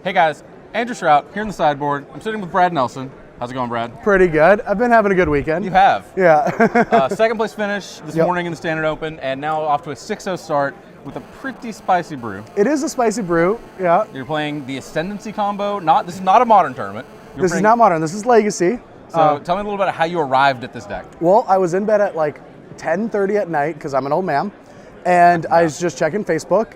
Hey guys, Andrew Shrout here in the sideboard. I'm sitting with Brad Nelson. How's it going, Brad? Pretty good. I've been having a good weekend. You have? Yeah. Second place finish this morning in the Standard Open, and now off to a 6-0 start with a pretty spicy brew. It is a spicy brew, yeah. You're playing the Ascendancy combo. This is not a modern tournament. This is not modern. This is Legacy. So tell me a little bit of how you arrived at this deck. Well, I was in bed at like 10:30 at night because I'm an old man, and I was just checking Facebook,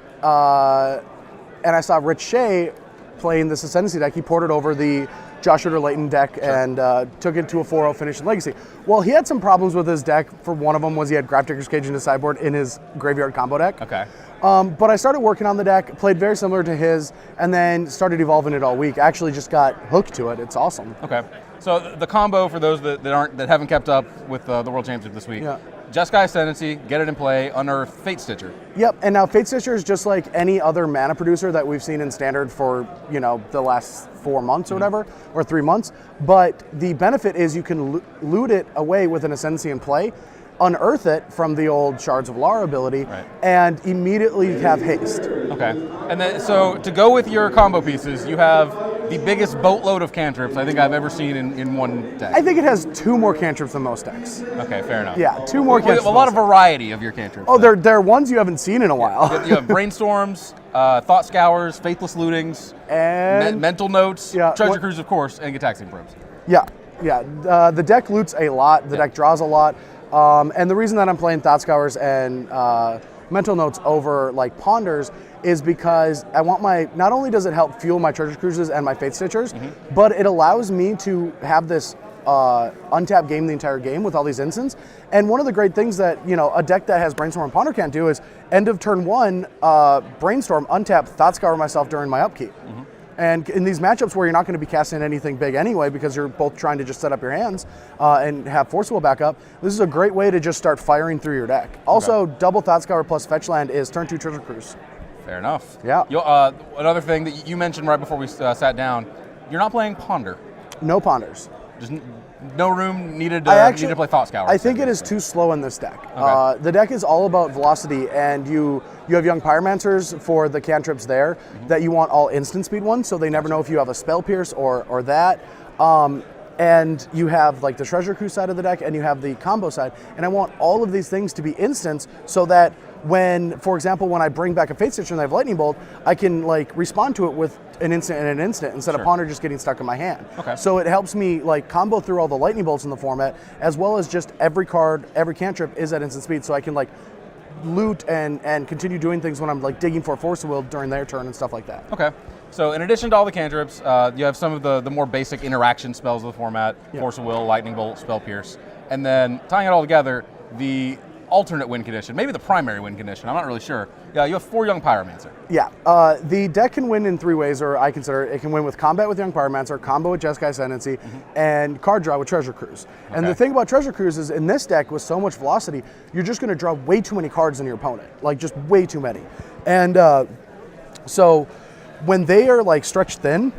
and I saw Rich Shea playing this Ascendancy deck. He ported over the Josh Ritter-Layton deck and took it to a 4-0 finish in Legacy. Well, he had some problems with his deck. For one of them was he had Grafdigger's Cage in his sideboard in his graveyard combo deck. Okay. But I started working on the deck, played very similar to his, and then started evolving it all week. Actually just got hooked to it. It's awesome. Okay. So the combo, for those that haven't kept up with the World Championship this week, Jeskai Ascendancy, get it in play, unearth Fate Stitcher. Yep, and now Fate Stitcher is just like any other mana producer that we've seen in Standard for, the last 4 months or whatever, or 3 months. But the benefit is you can loot it away with an Ascendancy in play, unearth it from the old Shards of Lara ability, and immediately have haste. Okay, and then so to go with your combo pieces, you have the biggest boatload of cantrips I think I've ever seen in one deck. I think it has 2 more cantrips than most decks. Okay, fair enough. Yeah, 2 more cantrips. A lot of variety of your cantrips. Oh, they're ones you haven't seen in a while. You have Brainstorms, Thought Scours, Faithless Lootings, and Mental Notes, Treasure Cruise, of course, and Gitaxian Probes. Yeah. The deck loots a lot. The deck draws a lot. And the reason that I'm playing Thought Scours and Mental Notes over like Ponders is because I want not only does it help fuel my Treasure Cruises and my Fate Stitchers, but it allows me to have this untapped game the entire game with all these instants. And one of the great things that, a deck that has Brainstorm and Ponder can't do is end of turn 1, Brainstorm, untap, Thought Scour myself during my upkeep. And in these matchups where you're not going to be casting anything big anyway because you're both trying to just set up your hands and have Force Will back up, this is a great way to just start firing through your deck. Also, double Thought Scour plus Fetch Land is turn 2 Treasure Cruise. Fair enough. Yeah. Another thing that you mentioned right before we sat down, you're not playing Ponder. No Ponders. Just no room needed to play Thought Scour. I think it is too slow in this deck. Okay. The deck is all about velocity, and you have Young Pyromancers for the cantrips there that you want all instant speed ones, so they never know if you have a Spell Pierce or that. And you have like the Treasure Cruise side of the deck, and you have the combo side, and I want all of these things to be instants so that for example, when I bring back a Fate Stitcher and I have Lightning Bolt, I can like respond to it with an instant and an instant instead of Ponder just getting stuck in my hand. Okay. So it helps me like combo through all the Lightning Bolts in the format, as well as just every card, every cantrip is at instant speed, so I can like loot and continue doing things when I'm like digging for Force of Will during their turn and stuff like that. Okay. So in addition to all the cantrips, you have some of the more basic interaction spells of the format, Force of Will, Lightning Bolt, Spell Pierce, and then tying it all together, the alternate win condition, maybe the primary win condition, I'm not really sure. Yeah, you have 4 Young Pyromancer. Yeah, the deck can win in 3 ways, or I consider it can win with combat with Young Pyromancer, combo with Jeskai Ascendancy, and card draw with Treasure Cruise. Okay. And the thing about Treasure Cruise is in this deck with so much velocity, you're just going to draw way too many cards in your opponent, like just way too many. And so when they are like stretched thin,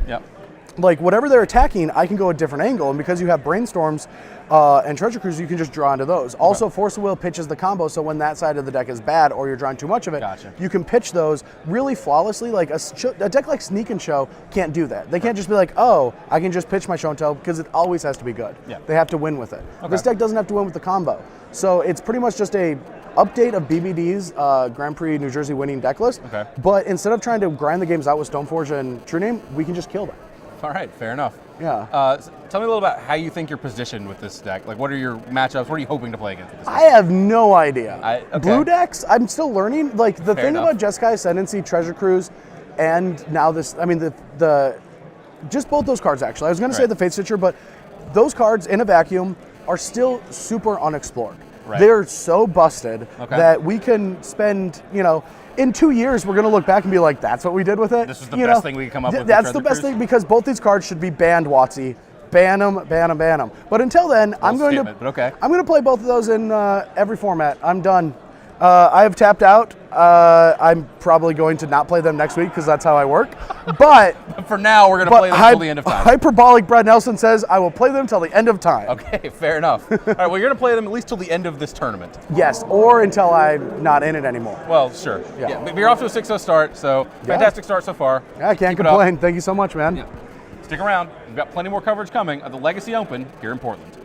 like whatever they're attacking, I can go a different angle, and because you have Brainstorms and Treasure Cruise, you can just draw into those. Also, Force of Will pitches the combo, so when that side of the deck is bad or you're drawing too much of it, you can pitch those really flawlessly. Like a deck like Sneak and Show can't do that. They can't just be like, oh, I can just pitch my Show and Tell, because it always has to be good. They have to win with it. This deck doesn't have to win with the combo. So it's pretty much just a update of BBD's Grand Prix New Jersey winning deck list. But instead of trying to grind the games out with Stoneforge and True Name, we can just kill them. All right, fair enough. Yeah. Tell me a little about how you think you're positioned with this deck. Like, what are your matchups? What are you hoping to play against this deck? I have no idea. Blue decks, I'm still learning. Like, the thing about Jeskai Ascendancy, Treasure Cruise, and now this, I mean, just both those cards, actually. I was going to say the Fate Stitcher, but those cards in a vacuum are still super unexplored. They're so busted that we can spend, in 2 years, we're going to look back and be like, that's what we did with it. This is the best thing we can come up with. That's the best thing, because both these cards should be banned, WotC. Ban them, ban them, ban them. But until then, I'm going to play both of those in every format. I'm done. I have tapped out. I'm probably going to not play them next week because that's how I work. But For now, we're going to play them until the end of time. Hyperbolic Brad Nelson says I will play them till the end of time. Okay, fair enough. All right, well, you're going to play them at least till the end of this tournament. Yes, or until I'm not in it anymore. Well, sure. Yeah. But you're off to a 6-0 start, so fantastic start so far. Yeah, I can't complain. Thank you so much, man. Yeah. Stick around. We've got plenty more coverage coming of the Legacy Open here in Portland.